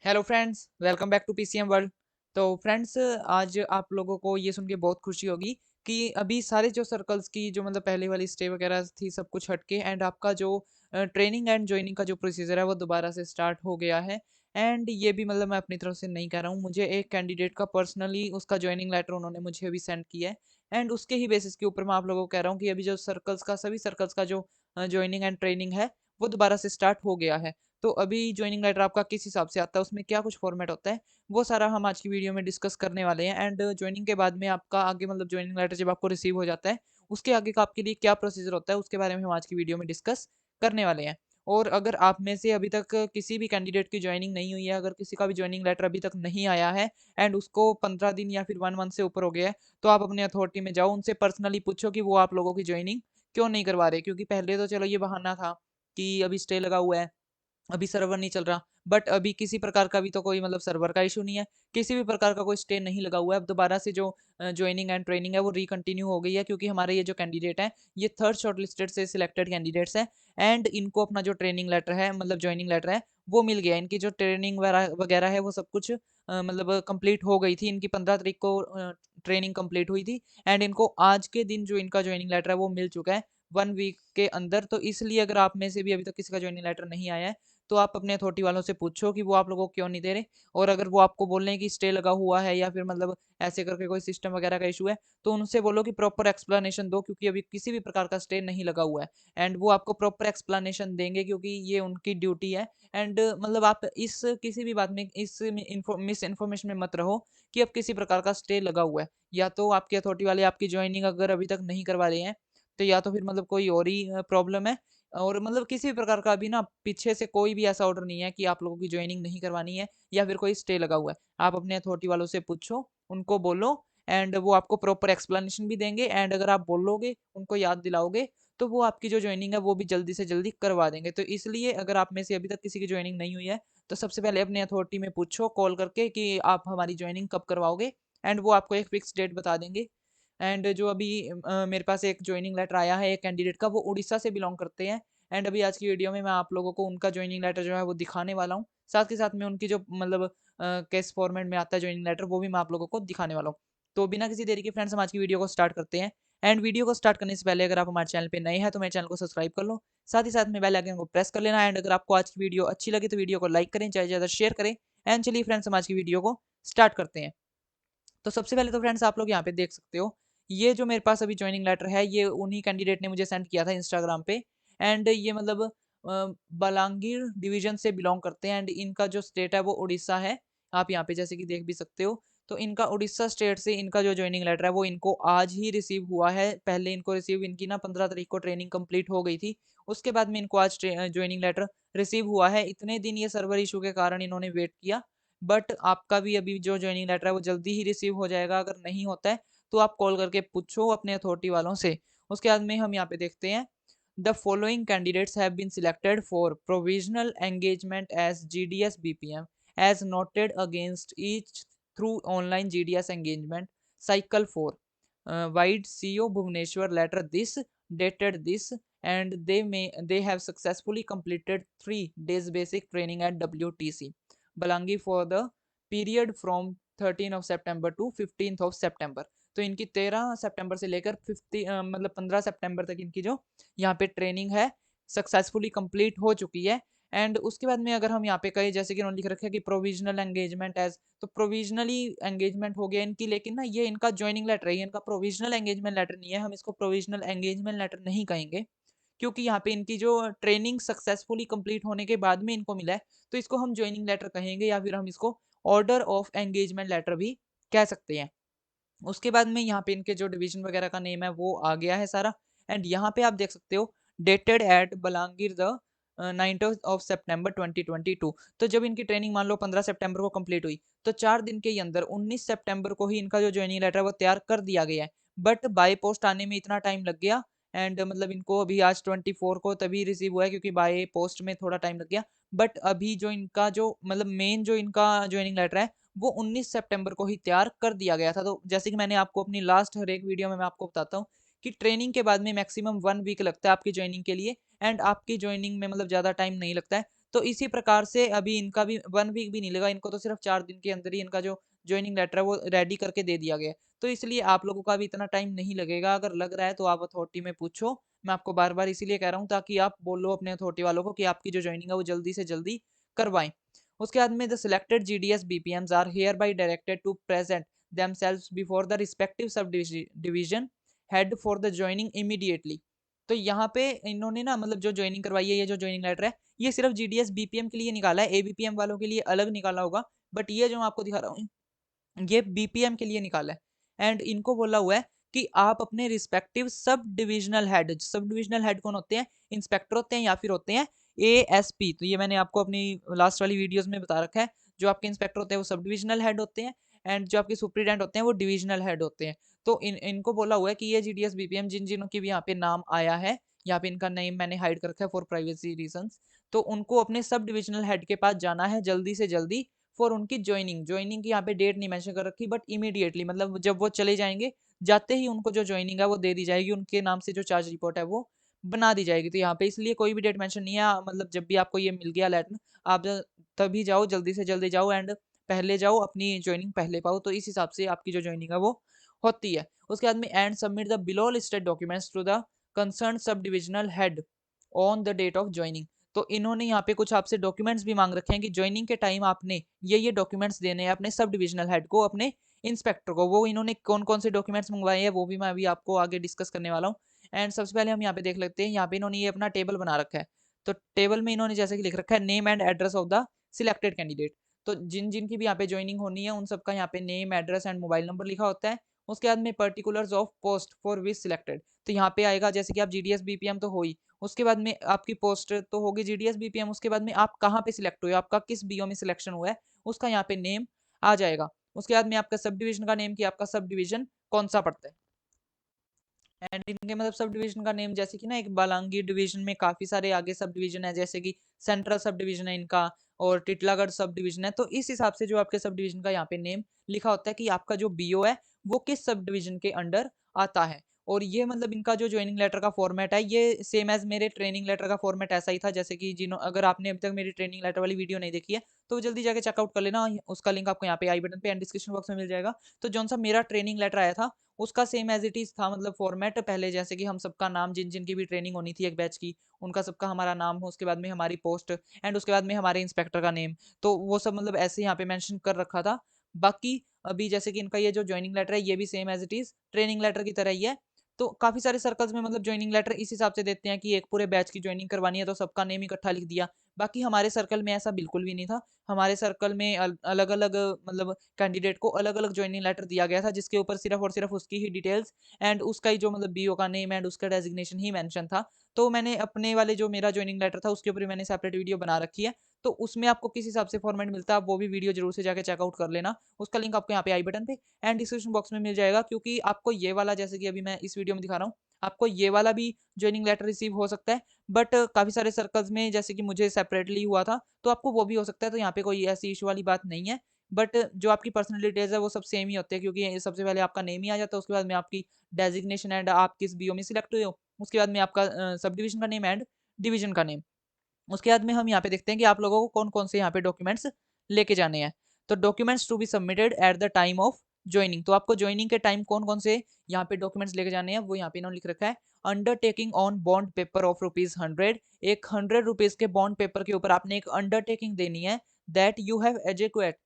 Hello friends, welcome back to PCM world. तो friends, आज आप लोगों को ये सुन के बहुत खुशी होगी कि अभी सारे जो सर्कल्स की जो मतलब पहले वाली स्टे वगैरह थी सब कुछ हट के एंड आपका जो ट्रेनिंग एंड ज्वाइनिंग का जो प्रोसीजर है वो दोबारा से स्टार्ट हो गया है। एंड ये भी मतलब मैं अपनी तरफ से नहीं कह रहा हूँ, मुझे एक कैंडिडेट का पर्सनली उसका ज्वाइनिंग लेटर उन्होंने मुझे अभी सेंड किया है। एंड उसके ही बेसिस के ऊपर मैं आप लोगों को कह रहा हूँ कि अभी जो सर्कल्स का सभी सर्कल्स का जो ज्वाइनिंग एंड ट्रेनिंग है वो दोबारा से स्टार्ट हो गया है। तो अभी जॉइनिंग लेटर आपका किस हिसाब से आता है, उसमें क्या कुछ फॉर्मेट होता है, वो सारा हम आज की वीडियो में डिस्कस करने वाले हैं। एंड जॉइनिंग के बाद में आपका आगे मतलब जॉइनिंग लेटर जब आपको रिसीव हो जाता है, उसके आगे का आपके लिए क्या प्रोसीजर होता है, उसके बारे में हम आज की वीडियो में डिस्कस करने वाले हैं। और अगर आप में से अभी तक किसी भी कैंडिडेट की जॉइनिंग नहीं हुई है, अगर किसी का भी जॉइनिंग लेटर अभी तक नहीं आया है एंड उसको 15 दिन या फिर 1 मंथ से ऊपर हो गया है, तो आप अपने अथॉरिटी में जाओ, उनसे पर्सनली पूछो कि वो आप लोगों की जॉइनिंग क्यों नहीं करवा रहे। क्योंकि पहले तो चलो ये बहाना था कि अभी स्टे लगा हुआ है, अभी सर्वर नहीं चल रहा, बट अभी किसी प्रकार का भी तो कोई मतलब सर्वर का इशू नहीं है, किसी भी प्रकार का कोई स्टे नहीं लगा हुआ है। अब दोबारा से जो ज्वाइनिंग एंड ट्रेनिंग है वो रिकंटिन्यू हो गई है, क्योंकि हमारे ये जो कैंडिडेट हैं ये थर्ड शॉर्टलिस्टेड से सिलेक्टेड कैंडिडेट्स हैं। एंड इनको अपना जो ट्रेनिंग लेटर है मतलब ज्वाइनिंग लेटर है वो मिल गया। इनकी जो ट्रेनिंग वगैरह है वो सब कुछ मतलब कंप्लीट हो गई थी। इनकी 15 तारीख को ट्रेनिंग कंप्लीट हुई थी एंड इनको आज के दिन जो इनका ज्वाइनिंग लेटर है वो मिल चुका है 1 वीक के अंदर। तो इसलिए अगर आप में से भी अभी तक किसी का ज्वाइनिंग लेटर नहीं आया है, तो आप अपने अथॉरिटी वालों से पूछो कि वो आप लोगों को क्यों नहीं दे रहे। और अगर वो आपको बोल रहे हैं कि स्टे लगा हुआ है या फिर मतलब ऐसे करके कोई सिस्टम वगैरह का इशू है, तो उनसे बोलो कि प्रॉपर एक्सप्लेनेशन दो, क्योंकि अभी किसी भी प्रकार का स्टे नहीं लगा हुआ है। एंड वो आपको प्रॉपर एक्सप्लेनेशन देंगे, क्योंकि ये उनकी ड्यूटी है। एंड मतलब आप इस किसी भी बात में इस मिस इन्फॉर्मेशन में मत रहो कि अब किसी प्रकार का स्टे लगा हुआ है। या तो आपके अथॉरिटी वाले आपकी ज्वाइनिंग अगर अभी तक नहीं करवा रहे हैं, तो या तो फिर मतलब कोई और ही प्रॉब्लम है। और मतलब किसी भी प्रकार का अभी ना पीछे से कोई भी ऐसा ऑर्डर नहीं है कि आप लोगों की ज्वाइनिंग नहीं करवानी है या फिर कोई स्टे लगा हुआ है। आप अपने अथॉरिटी वालों से पूछो, उनको बोलो, एंड वो आपको प्रॉपर एक्सप्लेनेशन भी देंगे। एंड अगर आप बोलोगे, उनको याद दिलाओगे, तो वो आपकी जो ज्वाइनिंग है वो भी जल्दी से जल्दी करवा देंगे। तो इसलिए अगर आप में से अभी तक किसी की ज्वाइनिंग नहीं हुई है, तो सबसे पहले अपने अथॉरिटी में पूछो कॉल करके कि आप हमारी ज्वाइनिंग कब करवाओगे। एंड वो आपको एक फिक्स डेट बता देंगे। एंड जो अभी मेरे पास एक ज्वाइनिंग लेटर आया है एक कैंडिडेट का, वो उड़ीसा से बिलोंग करते हैं। एंड अभी आज की वीडियो में मैं आप लोगों को उनका ज्वाइनिंग लेटर जो है वो दिखाने वाला हूँ। साथ के साथ में उनकी जो मतलब किस फॉर्मेट में आता है ज्वाइनिंग लेटर, वो भी मैं आप लोगों को दिखाने वाला हूँ। तो बिना किसी देरी के फ्रेंड्स, हम आज की वीडियो को स्टार्ट करते हैं। एंड वीडियो को स्टार्ट करने से पहले अगर आप हमारे चैनल पे नए हैं तो मेरे चैनल को सब्सक्राइब कर लो। साथ ही साथ में बेल आइकन को प्रेस कर लेना। एंड अगर आपको आज की वीडियो अच्छी लगे तो वीडियो को लाइक करें, चाहे ज़्यादा शेयर करें। एंड चलिए फ्रेंड्स, हम आज की वीडियो को स्टार्ट करते हैं। तो सबसे पहले तो फ्रेंड्स, आप लोग यहाँ पे देख सकते हो, ये जो मेरे पास अभी ज्वाइनिंग लेटर है ये उन्हीं कैंडिडेट ने मुझे सेंड किया था इंस्टाग्राम पे। एंड ये मतलब बलांगीर डिवीजन से बिलोंग करते हैं। एंड इनका जो स्टेट है वो उड़ीसा है। आप यहाँ पे जैसे कि देख भी सकते हो, तो इनका उड़ीसा स्टेट से इनका जो ज्वाइनिंग लेटर है वो इनको आज ही रिसीव हुआ है। पहले इनको रिसीव इनकी ना 15 तारीख को ट्रेनिंग कंप्लीट हो गई थी, उसके बाद में इनको आज ज्वाइनिंग लेटर रिसीव हुआ है। इतने दिन ये सर्वर इशू के कारण इन्होंने वेट किया, बट आपका भी अभी जो ज्वाइनिंग लेटर है वो जल्दी ही रिसीव हो जाएगा। अगर नहीं होता है तो आप कॉल करके पूछो अपने अथॉरिटी वालों से। उसके बाद में हम यहाँ पे देखते हैं, the following candidates have been selected for provisional engagement as GDS BPM as noted against each through online GDS engagement cycle 4 vide CO Bhubaneswar letter this dated this, and they have successfully completed 3 days basic training at WTC Balangi for the period from 13 of September to 15th of September. तो इनकी 13 सितंबर से लेकर 50 मतलब 15 सितंबर तक इनकी जो यहाँ पे ट्रेनिंग है सक्सेसफुली कंप्लीट हो चुकी है। एंड उसके बाद में अगर हम यहाँ पे कहें, जैसे कि उन्होंने लिख रखा है कि प्रोविजनल एंगेजमेंट एज, तो प्रोविजनली एंगेजमेंट हो गया इनकी, लेकिन ना ये इनका ज्वाइनिंग लेटर है, इनका प्रोविजनल एंगेजमेंट लेटर नहीं है। हम इसको प्रोविजनल एंगेजमेंट लेटर नहीं कहेंगे, क्योंकि यहाँ पे इनकी जो ट्रेनिंग सक्सेसफुली कंप्लीट होने के बाद में इनको मिला है, तो इसको हम ज्वाइनिंग लेटर कहेंगे, या फिर हम इसको ऑर्डर ऑफ एंगेजमेंट लेटर भी कह सकते हैं। उसके बाद में यहाँ पे इनके जो डिवीजन वगैरह का नेम है वो आ गया है सारा। एंड यहाँ पे आप देख सकते हो, dated at Balangir the 9th of September 2022। तो जब इनकी ट्रेनिंग मान लो 15 सितंबर को कंप्लीट हुई, तो 4 दिन के ही अंदर 19 सितंबर को ही इनका जो ज्वाइनिंग लेटर है वो तैयार कर दिया गया है। बट बाय पोस्ट आने में इतना टाइम लग गया। एंड मतलब इनको अभी आज 24 को तभी रिसीव हुआ है, क्योंकि बाय पोस्ट में थोड़ा टाइम लग गया। बट अभी जो इनका जो मतलब मेन जो इनका ज्वाइनिंग लेटर है वो 19 सितंबर को ही तैयार कर दिया गया था। तो जैसे कि मैंने आपको अपनी लास्ट हर एक वीडियो में मैं आपको बताता हूँ कि ट्रेनिंग के बाद में मैक्सिमम 1 वीक लगता है आपकी ज्वाइनिंग के लिए। एंड आपकी ज्वाइनिंग में मतलब ज़्यादा टाइम नहीं लगता है। तो इसी प्रकार से अभी इनका भी 1 वीक भी नहीं लगा, इनको तो सिर्फ़ 4 दिन के अंदर ही इनका जो जॉइनिंग लेटर है वो रेडी करके दे दिया गया है। तो इसलिए आप लोगों का भी इतना टाइम नहीं लगेगा, अगर लग रहा है तो आप अथॉरिटी में पूछो। मैं आपको बार-बार इसीलिए कह रहा हूँ ताकि आप बोलो अपने अथॉरिटी वालों को कि आपकी जो जॉइनिंग है वो जल्दी से जल्दी करवाएँ। उसके बाद में the selected GDS BPMs are hereby directed to present themselves before the respective division head for the joining immediately। तो यहाँ पे इन्होंने ना मतलब जो जॉइनिंग करवाई है, ये जो जॉइनिंग लेटर है, ये सिर्फ जीडीएस बीपीएम के लिए निकाला है, एबीपीएम वालों के लिए अलग निकाला होगा, बट ये जो मैं आपको दिखा रहा हूँ ये बीपीएम के लिए निकाला है। एंड इनको बोला हुआ है कि आप अपने रिस्पेक्टिव सब डिविजनल हेड कौन होते हैं, इंस्पेक्टर होते हैं या फिर होते हैं एएसपी। तो ये मैंने आपको अपनी लास्ट वाली वीडियोस में बता रखा है, जो आपके इंस्पेक्टर होते हैं वो सब डिविजनल हेड होते हैं, एंड जो आपके सुप्रीडेंट होते हैं वो डिविजनल हेड होते हैं। तो इनको बोला हुआ है कि ये जीडीएस बीपीएम जिन जिनों की भी यहाँ पे नाम आया है, यहाँ पे इनका नेम मैंने हाइड कर रखा है फॉर प्राइवेसी रीजंस, तो उनको अपने सब डिविजनल हेड के पास जाना है जल्दी से जल्दी फॉर उनकी जॉइनिंग की यहाँ पे डेट नहीं मेंशन कर रखी, बट इमीडिएटली मतलब जब वो चले जाएंगे, जाते ही उनको जो जॉइनिंग है वो दे दी जाएगी, उनके नाम से जो चार्ज रिपोर्ट है वो बना दी जाएगी। तो यहाँ पे इसलिए कोई भी डेट मेंशन नहीं है, मतलब जब भी आपको ये मिल गया लेटर, आप तभी जाओ, जल्दी से जल्दी जाओ एंड पहले जाओ, अपनी जॉइनिंग पहले पाओ, तो इस हिसाब से आपकी जो जॉइनिंग है वो होती है। उसके बाद में and submit the below listed documents to the concern sub divisional head on the date of joining. तो इन्होंने यहाँ पे कुछ आपसे डॉक्यूमेंट्स भी मांग रखे हैं कि ज्वाइनिंग के टाइम आपने ये डॉक्यूमेंट्स देने हैं अपने सब डिविजनल हेड को, अपने इंस्पेक्टर को। वो इन्होंने कौन कौन से डॉक्यूमेंट्स मंगवाए हैं वो भी मैं अभी आपको आगे डिस्कस करने वाला हूँ। एंड सबसे पहले हम यहाँ पे देख लेते हैं, यहाँ पे इन्होंने ये अपना टेबल बना रखा है। तो टेबल में इन्होंने जैसे कि लिख रखा है name and address of the selected candidate. तो जिन जिन की भी यहाँ पे ज्वाइनिंग होनी है उन सबका यहाँ पे name, address and mobile number लिखा होता है। उसके बाद में particulars of post for which selected. तो यहाँ पे आएगा जैसे कि आप जीडीएस बीपीएम तो हो ही, उसके बाद में आपकी पोस्ट तो होगी जीडीएस बीपीएम, उसके बाद में आप कहाँ पे सिलेक्ट हुए, आपका किस बीओ में सिलेक्शन हुआ है, उसका यहाँ पे नेम आ जाएगा। उसके बाद में आपका सब डिवीजन का नेम, कि आपका सब डिवीजन कौन सा पड़ता है। एंड इनके मतलब सब डिवीजन का नेम जैसे कि ना एक बालांगी डिवीजन में काफी सारे आगे सब डिवीजन है, जैसे कि सेंट्रल सब डिवीजन है इनका, और टिटलागढ़ सब डिवीजन है। तो इस हिसाब से जो आपके सब डिवीजन का यहाँ पे नेम लिखा होता है कि आपका जो बीओ है वो किस सब डिवीजन के अंडर आता है। और ये मतलब इनका जो ज्वाइनिंग लेटर का फॉर्मेट है ये सेम एज मेरे ट्रेनिंग लेटर का फॉर्मेट ऐसा ही था। जैसे कि जिन्हों अगर आपने अभी तक मेरी ट्रेनिंग लेटर वाली वीडियो नहीं देखी है तो जल्दी जाके चेकआउट कर लेना, उसका लिंक आपको यहाँ पे आई बटन पे एंड डिस्क्रिप्शन बॉक्स में मिल जाएगा। तो जौन सा मेरा ट्रेनिंग लेटर आया था उसका सेम एज इट इज था, मतलब फॉर्मेट पहले जैसे कि हम सबका नाम, जिन जिन की भी ट्रेनिंग होनी थी एक बैच की, उनका सबका हमारा नाम हो, उसके बाद में हमारी पोस्ट एंड उसके बाद में हमारे इंस्पेक्टर का नेम। तो वो सब मतलब ऐसे यहाँ पे मेंशन कर रखा था। बाकी अभी जैसे कि इनका ये जो ज्वाइनिंग लेटर है ये भी same as it is training letter की तरह ही है। तो काफी सारे सर्कल्स में मतलब ज्वाइनिंग लेटर इस हिसाब से देते हैं कि एक पूरे बैच की ज्वाइनिंग करवानी है तो सबका नेम इकट्ठा लिख दिया। बाकी हमारे सर्कल में ऐसा बिल्कुल भी नहीं था। हमारे सर्कल में अलग अलग मतलब कैंडिडेट को अलग अलग ज्वाइनिंग लेटर दिया गया था, जिसके ऊपर सिर्फ और सिर्फ उसकी ही डिटेल्स एंड उसका ही जो मतलब बीओ का नेम एंड उसका डेजिग्नेशन ही मेंशन था। तो मैंने अपने वाले जो मेरा ज्वाइनिंग लेटर था उसके ऊपर मैंने सेपरेट वीडियो बना रखी है। तो उसमें आपको किस हिसाब से फॉर्मेट मिलता है आप वो भी वीडियो जरूर से जाके चेकआउट कर लेना। उसका लिंक आपको यहाँ पे आई बटन पे एंड डिस्क्रिप्शन बॉक्स में मिल जाएगा, क्योंकि आपको ये वाला जैसे कि अभी मैं इस वीडियो में दिखा रहा हूँ, आपको ये वाला भी ज्वाइनिंग लेटर रिसीव हो सकता है। बट काफी सारे सर्कल्स में जैसे कि मुझे सेपरेटली हुआ था तो आपको वो भी हो सकता है। तो यहाँ पे कोई ऐसी इशू वाली बात नहीं है। बट जो आपकी पर्सनल डिटेल्स है वो सब सेम ही होते हैं, क्योंकि ये सबसे पहले आपका नेम ही आ जाता है, उसके बाद में आपकी डेजिग्नेशन एंड आप किस बीओ में सिलेक्ट हुए हो, उसके बाद में आपका सब डिवीजन का नेम एंड डिवीजन का नेम। उसके बाद में हम यहाँ पे देखते हैं कि आप लोगों को कौन कौन से यहाँ पे डॉक्यूमेंट्स लेके जाने हैं। तो documents to be submitted at the time of joining. तो आपको ज्वाइनिंग के टाइम कौन कौन से यहाँ पे डॉक्यूमेंट्स लेके जाने हैं वो यहाँ पे इन्होंने लिख रखा है। Undertaking on bond paper of ₹100, एक ₹100 के बॉन्ड पेपर के ऊपर आपने एक अंडरटेकिंग देनी है that you have educate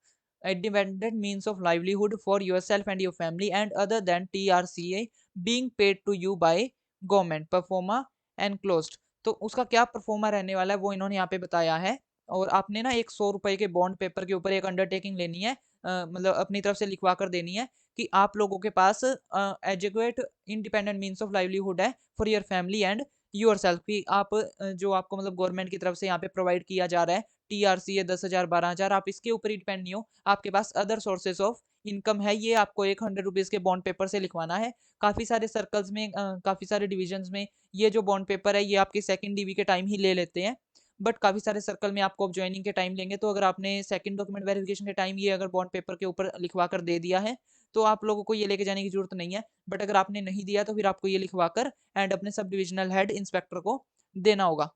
independent means of livelihood for yourself and your family and other than TRCA being paid to you by government performa enclosed। तो उसका क्या परफॉर्मा रहने वाला है वो इन्होंने यहाँ पे बताया है। और आपने ना एक ₹100 के बॉन्ड पेपर के ऊपर एक अंडरटेकिंग लेनी है, मतलब अपनी तरफ से लिखवा कर देनी है कि आप लोगों के पास adequate independent means of livelihood है for your family and yourself, कि आप जो आपको मतलब गवर्नमेंट की तरफ से यहाँ पे प्रोवाइड किया जा रहा है TRCA 10,000 12,000, आप इसके ऊपर ही डिपेंड नहीं हो, आपके पास अदर सोर्सेज ऑफ इनकम है, ये आपको एक ₹100 के बॉन्ड पेपर से लिखवाना है। काफी सारे सर्कल्स में काफी सारे डिविजन्स में ये जो बॉन्ड पेपर है ये आपके सेकंड डीवी के टाइम ही ले लेते हैं। बट काफी सारे सर्कल में आपको अब ज्वाइनिंग के टाइम लेंगे। तो अगर आपने सेकंड डॉक्यूमेंट वेरिफिकेशन के टाइम ये अगर बॉन्ड पेपर के ऊपर लिखवा कर दे दिया है तो आप लोगों को ये लेके जाने की जरूरत नहीं है। बट अगर आपने नहीं दिया तो फिर आपको ये लिखवा कर एंड अपने सब डिविजनल हेड इंस्पेक्टर को देना होगा।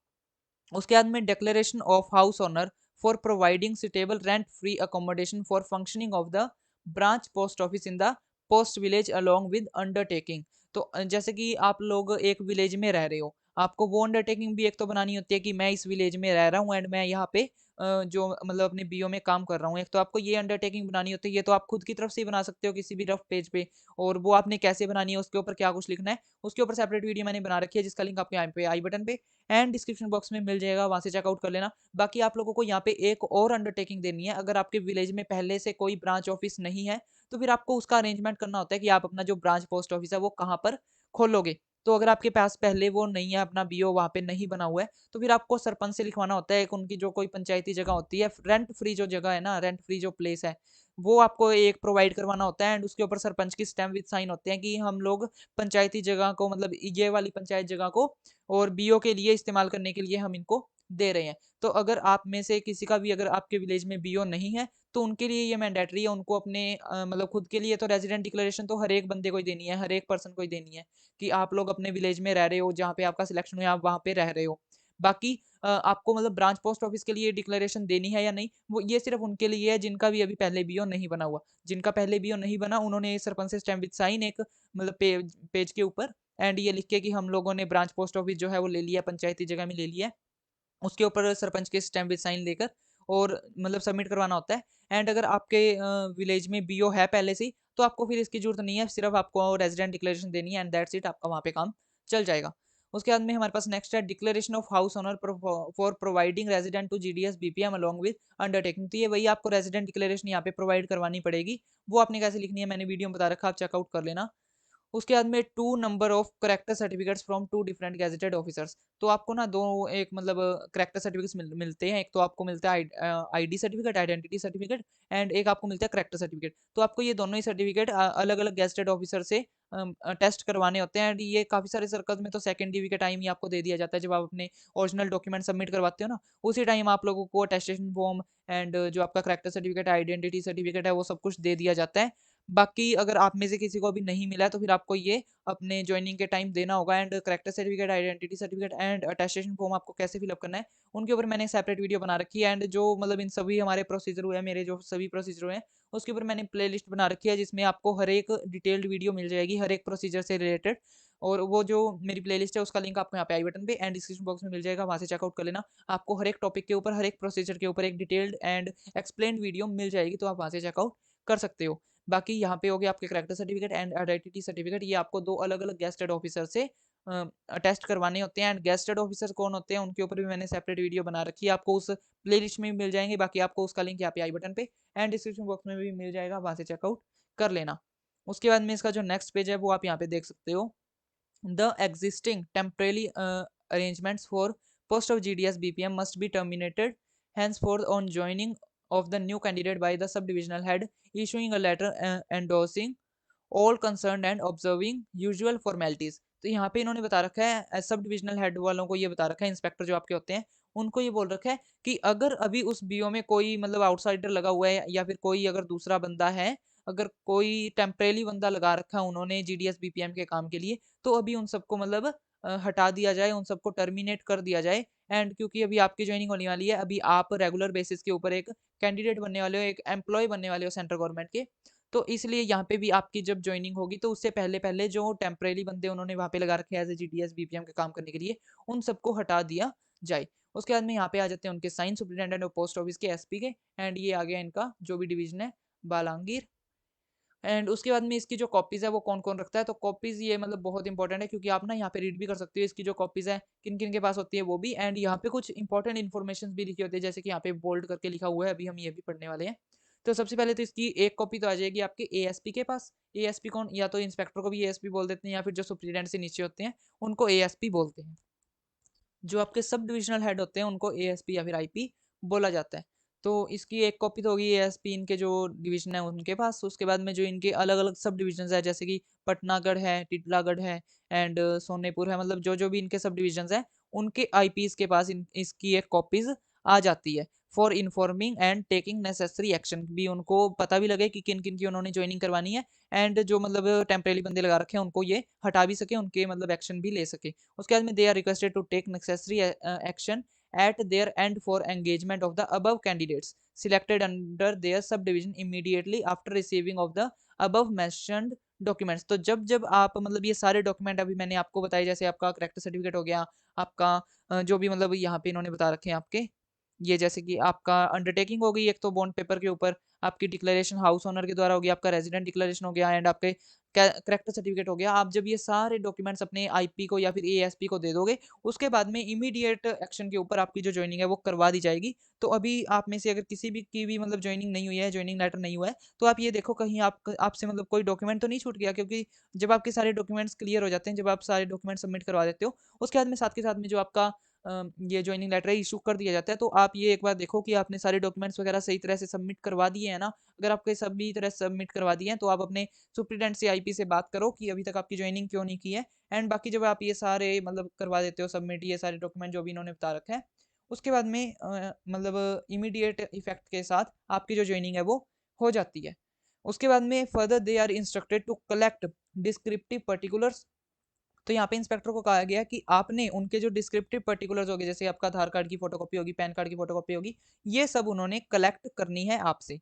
उसके बाद में declaration of house owner for providing suitable rent free accommodation for functioning of the branch post office in the post village along with undertaking. तो जैसे कि आप लोग एक विलेज में रह रहे हो, आपको वो अंडरटेकिंग भी एक तो बनानी होती है कि मैं इस विलेज में रह रहा हूँ एंड मैं यहाँ पे जो मतलब अपने बीओ में काम कर रहा हूँ। एक तो आपको ये अंडरटेकिंग बनानी होती है, ये तो आप खुद की तरफ से ही बना सकते हो किसी भी रफ पेज पे, और वो आपने कैसे बनानी है, उसके ऊपर क्या कुछ लिखना है, उसके ऊपर सेपरेट वीडियो मैंने बना रखी है जिसका लिंक आपके यहाँ पे आई बटन पे एंड डिस्क्रिप्शन बॉक्स में मिल जाएगा, वहां से चेकआउट कर लेना। बाकी आप लोगों को यहाँ पे एक और अंडरटेकिंग देनी है। अगर आपके विलेज में पहले से कोई ब्रांच ऑफिस नहीं है तो फिर आपको उसका अरेंजमेंट करना होता है कि आप अपना जो ब्रांच पोस्ट ऑफिस है वो कहाँ पर खोलोगे। तो अगर आपके पास पहले वो नहीं है, अपना बीओ वहाँ पे नहीं बना हुआ है, तो फिर आपको सरपंच से लिखवाना होता है। एक उनकी जो कोई पंचायती जगह होती है, रेंट फ्री जो जगह है ना, रेंट फ्री जो प्लेस है, वो आपको एक प्रोवाइड करवाना होता है एंड उसके ऊपर सरपंच की स्टैम्प विद साइन होते हैं कि हम लोग पंचायती जगह को, मतलब ये वाली पंचायत जगह को और बीओ के लिए इस्तेमाल करने के लिए हम इनको दे रहे हैं। तो अगर आप में से किसी का भी अगर आपके विलेज में बीओ नहीं है तो उनके लिए ये मैंडेटरी है, उनको अपने मतलब खुद के लिए तो रेजिडेंट डिक्लेरेशन तो हर एक बंदे को ही देनी है, हर एक पर्सन को ही देनी है कि आप लोग अपने विलेज में रह रहे हो, जहाँ पे आपका सिलेक्शन हुआ आप वहाँ पे रह रहे हो। बाकी आपको मतलब ब्रांच पोस्ट ऑफिस के लिए डिक्लेरेशन देनी है या नहीं, वो ये सिर्फ उनके लिए है जिनका भी अभी पहले बीओ नहीं बना हुआ। जिनका पहले बीओ नहीं बना, उन्होंने सरपंच से स्टैम्प विद साइन एक मतलब पेज के ऊपर एंड ये लिख के कि हम लोगों ने ब्रांच पोस्ट ऑफिस जो है वो ले लिया, पंचायती जगह में ले लिया है, उसके ऊपर सरपंच के स्टैम्प विद साइन लेकर और मतलब सबमिट करवाना होता है। एंड अगर आपके विलेज में बीओ है पहले से ही, तो आपको फिर इसकी जरूरत नहीं है, सिर्फ आपको रेजिडेंट डिक्लेरेशन देनी है एंड दैट्स इट, आपका वहाँ पे काम चल जाएगा। उसके बाद में हमारे पास नेक्स्ट है declaration of house owner for providing resident to GDS BPM along with undertaking. तो ये वही आपको रेजिडेंट डिक्लेरेशन यहाँ पे प्रोवाइड करवानी पड़ेगी। वो आपने कैसे लिखनी है मैंने वीडियो में बता रखा, आप चेकआउट कर लेना। उसके बाद में two number of character certificates from two different gazetted officers. तो आपको ना दो एक मतलब करेक्टर सर्टिफिकेट्स मिलते हैं। एक तो आपको मिलता है ID certificate, identity certificate, and एक आपको मिलता है करेक्टर सर्टिफिकेट। तो आपको ये दोनों ही सर्टिफिकेट अलग अलग गैजेटेड ऑफिसर से टेस्ट करवाने होते हैं। एंड ये काफ़ी सारे सर्कल्स में तो सेकंड डीवी के टाइम ही आपको दे दिया जाता है, जब आप अपने ओरिजिनल डॉक्यूमेंट सबमिट करवाते हो ना, उसी टाइम आप लोगों को अटेस्टेशन फॉर्म एंड जो आपका करेक्टर सर्टिफिकेट, आइडेंटिटी सर्टिफिकेट है, वो सब कुछ दे दिया जाता है। बाकी अगर आप में से किसी को अभी नहीं मिला है तो फिर आपको ये अपने ज्वाइनिंग के टाइम देना होगा। And character certificate, identity certificate and attestation form आपको कैसे फिलअप करना है, उनके ऊपर मैंने सेपरेट वीडियो बना रखी है। एंड जो मतलब इन सभी हमारे प्रोसीजर हुए हैं, मेरे जो सभी प्रोसीजर हुए हैं, उसके ऊपर मैंने प्ले लिस्ट बना रखी है जिसमें आपको हर एक डिटेल्ड वीडियो मिल जाएगी हर एक प्रोसीजर से रिलेटेड। और वो जो मेरी प्लेलिस्ट है उसका लिंक आपको यहाँ पे आई बटन पे एंड डिस्क्रिप्शन बॉक्स में मिल जाएगा, वहाँ से चेकआउट कर लेना। आपको हर एक टॉपिक के ऊपर, हर एक प्रोसीजर के ऊपर एक डिटेल्ड एंड एक्सप्लेन्ड वीडियो मिल जाएगी, तो आप वहाँ से चेकआउट कर सकते हो। बाकी यहाँ पे हो गया आपके character certificate and identity certificate, ये आपको दो अलग अलग गेस्टेड ऑफिसर से टेस्ट करवाने होते हैं। एंड गेस्टेड ऑफिसर कौन होते हैं उनके ऊपर भी मैंने सेपरेट वीडियो बना रखी है, आपको उस प्लेलिस्ट में भी मिल जाएंगे। बाकी आपको उसका लिंक यहाँ पे आई बटन पे एंड डिस्क्रिप्शन बॉक्स में भी मिल जाएगा, वहाँ से चेकआउट कर लेना। उसके बाद में इसका जो नेक्स्ट पेज है वो आप यहाँ पे देख सकते हो। The existing temporary arrangements for post of GDS BPM must be terminated henceforth on joining of the new candidate by the subdivisional head issuing a letter endorsing all concern and observing usual formalities. तो यहाँ पे इन्होंने बता रखा है सब divisional head वालों को, ये बता रखा है इंस्पेक्टर जो आपके होते हैं उनको ये बोल रखा है कि अगर अभी उस बीओ में कोई मतलब आउटसाइडर लगा हुआ है या फिर कोई अगर दूसरा बंदा है, अगर कोई टेम्परेली बंदा लगा रखा है उन्होंने जीडीएस बीपीएम के काम के लिए, तो अभी उन सबको मतलब हटा दिया जाए, उन सबको टर्मिनेट कर दिया जाए। एंड क्योंकि अभी आपकी ज्वाइनिंग होने वाली है, अभी आप रेगुलर बेसिस के ऊपर एक कैंडिडेट बनने वाले हो, एक एम्प्लॉय बनने वाले हो सेंट्रल गवर्नमेंट के, तो इसलिए यहाँ पे भी आपकी जब ज्वाइनिंग होगी तो उससे पहले पहले जो टेम्परेरी बंदे उन्होंने वहाँ पे लगा रखे हैं एज ए जीडीएस बीपीएम के काम करने के लिए, उन सबको हटा दिया जाए। उसके बाद में यहाँ पे आ जाते हैं उनके sign superintendent of post office के एसपी के, एंड ये आ गया इनका जो भी डिवीजन है बालांगीर। एंड उसके बाद में इसकी जो कॉपीज है वो कौन कौन रखता है, तो कॉपीज ये मतलब बहुत इंपॉर्टेंट है क्योंकि आप ना यहाँ पे रीड भी कर सकते हो इसकी जो कॉपीज है किन किन के पास होती है वो भी। एंड यहाँ पे कुछ इंपॉर्टेंट इन्फॉर्मेशन भी लिखी होती है, जैसे कि यहाँ पे बोल्ड करके लिखा हुआ है, अभी हम ये भी पढ़ने वाले हैं। तो सबसे पहले तो इसकी एक कॉपी तो आ जाएगी आपके एएसपी के पास। एएसपी कौन, या तो इंस्पेक्टर को भी एएसपी बोल देते हैं या फिर जो सुप्रीडेंट से नीचे होते हैं उनको एएसपी बोलते हैं। जो आपके सब डिविजनल हेड होते हैं उनको एएसपी या फिर आईपी बोला जाता है। तो इसकी एक कॉपी तो होगी एएसपी इनके जो डिवीजन है उनके पास। उसके बाद में जो इनके अलग अलग सब डिविजन है, जैसे कि पटनागढ़ है, टिटलागढ़ है एंड सोनेपुर है, मतलब जो जो भी इनके सब डिविजन है उनके आईपीज के पास इसकी एक कॉपीज आ जाती है for informing and taking necessary action, भी उनको पता भी लगे कि किन किन की उन्होंने ज्वाइनिंग करवानी है। एंड जो मतलब टेम्परेरी बंदे लगा रखे हैं उनको ये हटा भी सके, उनके मतलब एक्शन भी ले सके। उसके बाद में they are requested to take necessary action at their end for engagement of the above candidates selected under their subdivision immediately after receiving of the above mentioned documents. तो जब जब आप मतलब ये सारे डॉक्यूमेंट अभी मैंने आपको बताए, जैसे आपका करेक्टर सर्टिफिकेट हो गया, आपका जो भी मतलब यहाँ पे इन्होंने बता रखे हैं आपके, ये जैसे कि आपका अंडरटेकिंग हो गई एक तो बॉन्ड पेपर के ऊपर, आपकी डिक्लेरेशन हाउस ओनर के द्वारा हो गया, आपका रेजिडेंट डिक्लेरेशन हो गया, एंड आपके करेक्टर सर्टिफिकेट हो गया। आप जब ये सारे डॉक्यूमेंट्स अपने आईपी को या फिर एएसपी को दे दोगे, उसके बाद में इमीडिएट एक्शन के ऊपर आपकी जो ज्वाइनिंग है वो करवा दी जाएगी। तो अभी आप में से अगर किसी भी की भी मतलब ज्वाइनिंग नहीं हुई है, ज्वाइनिंग लेटर नहीं हुआ है, तो आप ये देखो कहीं आप आपसे मतलब कोई डॉक्यूमेंट तो नहीं छूट गया, क्योंकि जब आपके सारे डॉक्यूमेंट्स क्लियर हो जाते हैं, जब आप सारे डॉक्यूमेंट सबमिट करवा देते हो, उसके बाद में साथ के साथ में जो आपका ये ज्वाइनिंग लेटर है इशू कर दिया जाता है। तो आप ये एक बार देखो कि आपने सारे डॉक्यूमेंट्स वगैरह सही तरह से सबमिट करवा दिए हैं ना। अगर आपके सभी तरह सबमिट करवा दिए हैं, तो आप अपने सुप्रीडेंट से आईपी से बात करो कि अभी तक आपकी ज्वाइनिंग क्यों नहीं की है। एंड बाकी जब आप ये सारे मतलब करवा देते हो सबमिट, ये सारे डॉक्यूमेंट जो भी इन्होंने बता रखा है, उसके बाद में मतलब इमीडिएट इफेक्ट के साथ आपकी जो ज्वाइनिंग है वो हो जाती है। उसके बाद में further they are instructed to collect descriptive particulars. तो यहाँ पे इंस्पेक्टर को कहा गया कि आपने उनके जो डिस्क्रिप्टिव पर्टिकुलर्स होंगे, जैसे आपका आधार कार्ड की फोटोकॉपी होगी, पैन कार्ड की फोटोकॉपी होगी, ये सब उन्होंने कलेक्ट करनी है आपसे।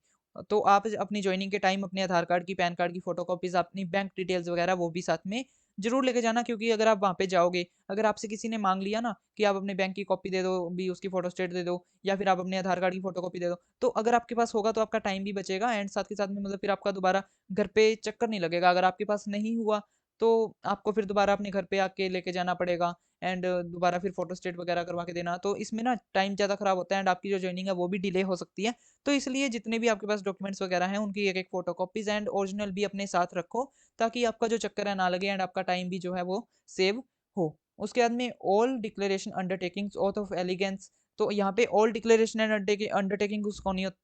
तो आप अपनी ज्वाइनिंग के टाइम अपने आधार कार्ड की, पैन कार्ड की फोटोकॉपीज, अपनी बैंक डिटेल्स वगैरह वो भी साथ में जरूर लेके जाना, क्योंकि अगर आप वहाँ पे जाओगे, अगर आपसे किसी ने मांग लिया ना कि आप अपने बैंक की कॉपी दे दो, भी उसकी फोटो स्टेट दे दो, या फिर आप अपने आधार कार्ड की फोटोकॉपी दे दो, तो अगर आपके पास होगा तो आपका टाइम भी बचेगा, एंड साथ के साथ में मतलब फिर आपका दोबारा घर पे चक्कर नहीं लगेगा। अगर आपके पास नहीं हुआ, तो आपको फिर दोबारा अपने घर पे आके लेके जाना पड़ेगा, एंड दोबारा फिर फोटो स्टेट वगैरह करवा के देना, तो इसमें ना टाइम ज़्यादा खराब होता है, एंड आपकी जो ज्वाइनिंग है वो भी डिले हो सकती है। तो इसलिए जितने भी आपके पास डॉक्यूमेंट्स वगैरह हैं, उनकी एक एक फोटो कॉपीज एंड ओरिजिनल भी अपने साथ रखो, ताकि आपका जो चक्कर है ना लगे, एंड आपका टाइम भी जो है वो सेव हो। उसके बाद में all declaration undertakings oath of allegiance. तो यहाँ पे ऑल डिक्लेरेशन एंड अंडरटेकिंग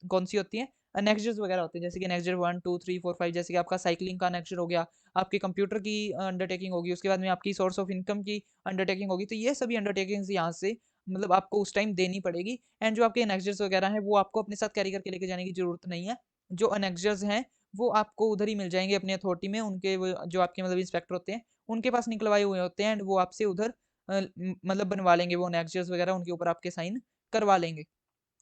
कौन सी होती है? अनेक्जर्स वगैरह होते हैं, जैसे कि अनेक्जर 1 2 3 4 5, जैसे कि आपका साइकिलिंग का अनेक्जर हो गया, आपके कंप्यूटर की अंडरटेकिंग होगी, उसके बाद में आपकी सोर्स ऑफ इनकम की अंडरटेकिंग होगी। तो ये सभी अंडरटेकिंग्स यहाँ से मतलब आपको उस टाइम देनी पड़ेगी, एंड जो आपके एनेक्जर्स वगैरह हैं वो आपको अपने साथ कैरी करके लेके जाने की जरूरत नहीं है। जो एनेक्जर्स हैं वो आपको उधर ही मिल जाएंगे अपनी अथॉरिटी में, उनके जो आपके मतलब इंस्पेक्टर होते हैं उनके पास निकलवाए हुए होते हैं, एंड वो आपसे उधर मतलब बनवा लेंगे वो एनेक्जर्स वगैरह, उनके ऊपर आपके साइन करवा लेंगे।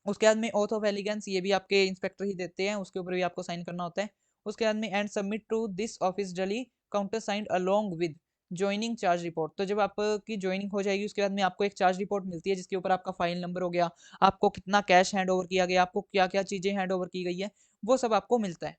उसके बाद में ओथ ऑफ एलिगेंस, ये भी आपके इंस्पेक्टर ही देते हैं, उसके ऊपर भी आपको साइन करना होता है। उसके बाद में and submit to this office duly countersigned along with joining charge report. तो जब आपकी ज्वाइनिंग हो जाएगी, उसके बाद में आपको एक चार्ज रिपोर्ट मिलती है, जिसके ऊपर आपका फाइल नंबर हो गया, आपको कितना कैश हैंड ओवर किया गया, आपको क्या क्या चीज़ें हैंड ओवर की गई है, वो सब आपको मिलता है।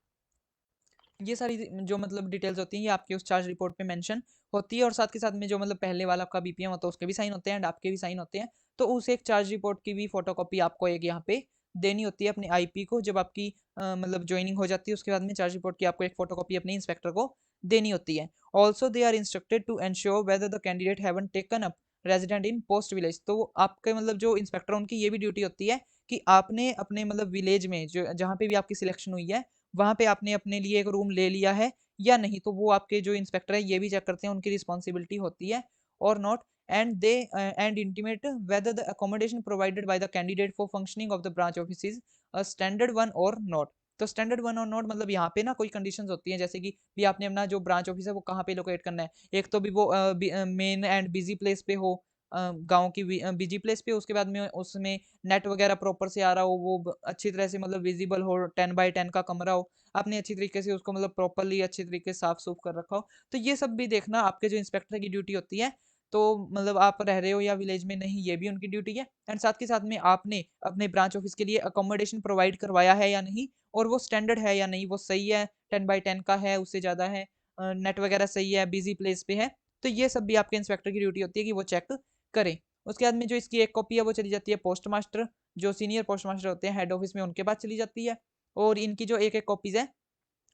ये सारी जो मतलब डिटेल्स होती हैं ये आपके उस चार्ज रिपोर्ट पे मेंशन होती है, और साथ के साथ में जो मतलब पहले वाला आपका बीपीएम होता है उसके भी साइन होते हैं, एंड आपके भी साइन होते हैं। तो उस एक चार्ज रिपोर्ट की भी फोटोकॉपी आपको एक यहाँ पे देनी होती है अपने आईपी को, जब आपकी मतलब ज्वाइनिंग हो जाती है, उसके बाद में चार्ज रिपोर्ट की आपको एक फोटोकॉपी अपने इंस्पेक्टर को देनी होती है। Also they are instructed to ensure whether the candidate haven't taken up resident in post village. तो आपके मतलब जो इंस्पेक्टर उनकी ये भी ड्यूटी होती है कि आपने अपने मतलब विलेज में जो जहाँ पे भी आपकी सिलेक्शन हुई है, वहाँ पे आपने अपने लिए एक रूम ले लिया है या नहीं। तो वो आपके जो इंस्पेक्टर है ये भी चेक करते हैं, उनकी रिस्पॉन्सिबिलिटी होती है और not. And they and intimate whether the accommodation provided by the candidate for functioning of the branch office is standard one और नॉट। तो स्टैंडर्ड वन और नॉट मतलब यहाँ पे ना कोई कंडीशंस होती हैं, जैसे कि भी आपने अपना जो ब्रांच ऑफिस है वो कहाँ पे लोकेट करना है। एक तो भी वो मेन एंड बिजी प्लेस पे हो, गांव की बिजी प्लेस पे, उसके बाद में उसमें नेट वगैरह प्रॉपर से आ रहा हो, वो अच्छी तरह से मतलब विजिबल हो, 10 बाय 10 का कमरा हो, आपने अच्छी तरीके से उसको मतलब प्रॉपरली अच्छी तरीके से साफ सूफ कर रखा हो। तो ये सब भी देखना आपके जो इंस्पेक्टर की ड्यूटी होती है। तो मतलब आप रह रहे हो या विलेज में नहीं, ये भी उनकी ड्यूटी है। एंड साथ के साथ में आपने अपने ब्रांच ऑफिस के लिए अकोमोडेशन प्रोवाइड करवाया है या नहीं, और वो स्टैंडर्ड है या नहीं, वो सही है, 10 बाय 10 का है, उससे ज़्यादा है, नेट वगैरह सही है, बिजी प्लेस पे है। तो ये सब भी आपके इंस्पेक्टर की ड्यूटी होती है कि वो चेक करें। उसके बाद में जो इसकी एक कॉपी है वो चली जाती है पोस्ट मास्टर, जो सीनियर पोस्ट मास्टर होते हैं हेड ऑफिस में, उनके पास चली जाती है। और इनकी जो एक एक कॉपीज है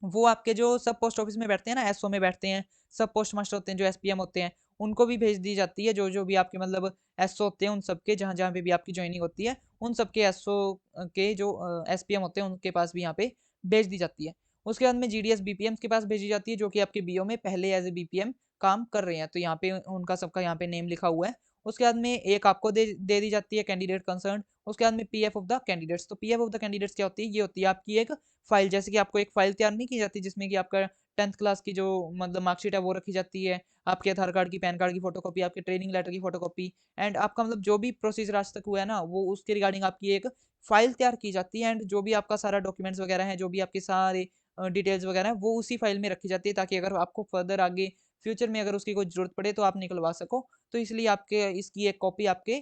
वो आपके जो सब पोस्ट ऑफिस में बैठते हैं ना, एसओ में बैठते हैं, सब पोस्ट मास्टर होते हैं जो एसपीएम होते हैं, उनको भी भेज दी जाती है। जो जो भी आपके मतलब एसओ होते हैं उन सबके, जहाँ जहाँ पे भी आपकी ज्वाइनिंग होती है, उन सबके एसओ के जो एसपीएम होते हैं उनके पास भी यहाँ पे भेज दी जाती है। उसके बाद में जीडीएस बीपीएम के पास भेजी जाती है, जो कि आपके बीओ में पहले एज ए बीपीएम काम कर रहे हैं। तो यहाँ पे उनका सबका यहाँ पे नेम लिखा हुआ है। उसके बाद में एक आपको दे दी जाती है कैंडिडेट कंसर्न। उसके बाद में पीएफ ऑफ द कैंडिडेट्स। तो पीएफ ऑफ द कैंडिडेट्स क्या होती है? ये होती है आपकी एक फाइल, जैसे कि आपको एक फाइल तैयार नहीं की जाती जिसमें कि आपका 10th क्लास की जो मतलब मार्कशीट है वो रखी जाती है, आपके आधार कार्ड की, पैन कार्ड की फ़ोटोकॉपी, आपके ट्रेनिंग लेटर की फ़ोटोकॉपी एंड आपका मतलब जो भी प्रोसीजर आज तक हुआ है ना, वो उसके रिगार्डिंग आपकी एक फ़ाइल तैयार की जाती है एंड जो भी आपका सारा डॉक्यूमेंट्स वगैरह हैं, जो भी आपके सारे डिटेल्स वगैरह हैं, वो उसी फ़ाइल में रखी जाती है ताकि अगर आपको फ़र्दर आगे फ्यूचर में अगर उसकी कोई ज़रूरत पड़े तो आप निकलवा सको। तो इसलिए आपके इसकी एक कॉपी आपके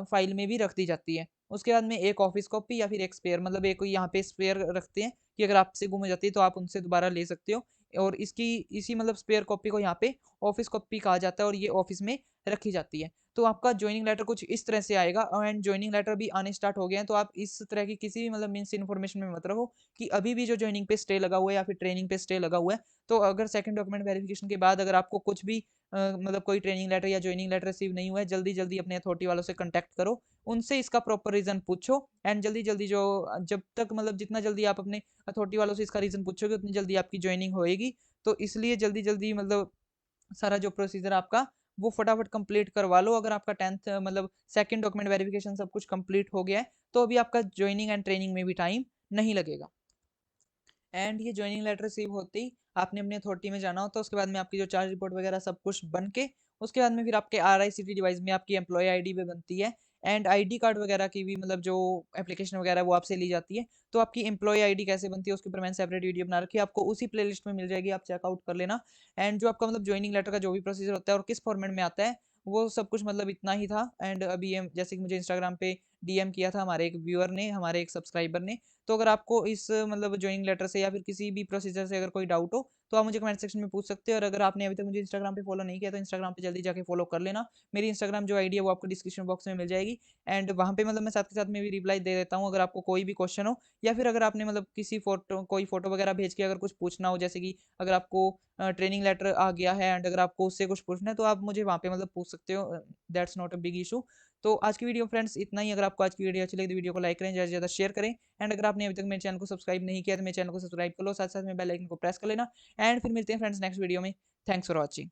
फ़ाइल में भी रख दी जाती है। उसके बाद में एक ऑफ़िस कॉपी या फिर एक स्पेयर मतलब एक यहाँ पे स्पेयर रखते हैं कि अगर आपसे गुम हो जाती है तो आप उनसे दोबारा ले सकते हो और इसकी इसी मतलब स्पेयर कॉपी को यहाँ पे ऑफ़िस कॉपी कहा जाता है और ये ऑफ़िस में रखी जाती है। तो आपका जॉइनिंग लेटर कुछ इस तरह से आएगा एंड जॉइनिंग लेटर भी आने स्टार्ट हो गए हैं, तो आप इस तरह की किसी भी मतलब मिस इन्फॉर्मेशन में मत रहो कि अभी भी जो जॉइनिंग पे स्टे लगा हुआ है या फिर ट्रेनिंग पे स्टे लगा हुआ है। तो अगर सेकंड डॉक्यूमेंट वेरिफिकेशन के बाद अगर आपको कुछ भी मतलब कोई ट्रेनिंग लेटर या जॉइनिंग लेटर रिसीव नहीं हुआ है, जल्दी-जल्दी अपने अथॉरिटी वालों से कॉन्टैक्ट करो। उनसे इसका प्रॉपर रीज़न पूछो एंड जल्दी-जल्दी जो जब तक मतलब जितना जल्दी आप अपने अथॉरिटी वालों से इसका रीज़न पूछोगे, उतनी जल्दी आपकी जॉइनिंग होएगी। तो इसलिए जल्दी-जल्दी मतलब सारा जो प्रोसीजर आपका वो फटाफट कंप्लीट करवा लो। अगर आपका 10th मतलब सेकंड डॉक्यूमेंट वेरिफिकेशन सब कुछ कंप्लीट हो गया है, तो अभी आपका जॉइनिंग एंड ट्रेनिंग में भी टाइम नहीं लगेगा। एंड ये जॉइनिंग लेटर रिसीव होते ही आपने अपनी अथॉरिटी में जाना होता है। उसके बाद में आपकी जो चार्ज रिपोर्ट वगैरह सब कुछ बन के उसके बाद में फिर आपके आरआईसीटी डिवाइस में आपकी एम्प्लॉय आईडी भी बनती है एंड आईडी कार्ड वगैरह की भी मतलब जो एप्लीकेशन वगैरह है वो आपसे ली जाती है। तो आपकी एम्प्लॉय आईडी कैसे बनती है उसके ऊपर मैंने सेपरेट वीडियो बना रखी है, आपको उसी प्लेलिस्ट में मिल जाएगी, आप चेकआउट कर लेना। एंड जो आपका मतलब जॉइनिंग लेटर का जो भी प्रोसीजर होता है और किस फॉर्मेट में आता है वो सब कुछ मतलब इतना ही था। एंड अभी ये जैसे कि मुझे इंस्टाग्राम पे डीएम किया था हमारे एक व्यूअर ने, हमारे एक सब्सक्राइबर ने। तो अगर आपको इस मतलब जॉइनिंग लेटर से या फिर किसी भी प्रोसीजर से अगर कोई डाउट हो तो आप मुझे कमेंट सेक्शन में पूछ सकते हो और अगर आपने अभी तक मुझे इंस्टाग्राम पे फॉलो नहीं किया तो इंस्टाग्राम पे जल्दी जाके फॉलो कर लेना। मेरी इंस्टाग्राम जो आईडी है वो आपको डिस्क्रिप्शन बॉक्स में मिल जाएगी एंड वहाँ पे मतलब मैं साथ के साथ में भी रिप्लाई दे देता हूँ अगर आपको कोई भी क्वेश्चन हो या फिर अगर आपने मतलब किसी फोटो कोई फोटो वगैरह भेज के अगर कुछ पूछना हो, जैसे कि अगर आपको ट्रेनिंग लेटर आ गया है एंड अगर आपको उससे कुछ पूछना है तो आप मुझे वहाँ पे मतलब पूछ सकते हो। That's not a big issue. तो आज की वीडियो फ्रेंड्स इतना ही। अगर आपको आज की वीडियो अच्छी लगी तो वीडियो को लाइक करें, ज़्यादा से ज़्यादा शेयर करें एंड अगर आपने अभी तक मेरे चैनल को सब्सक्राइब नहीं किया तो मेरे चैनल को सब्सक्राइब कर लो, साथ साथ में बेल आइकन को प्रेस कर लेना एंड फिर मिलते हैं फ्रेंड्स नेक्स्ट वीडियो में। Thanks for watching.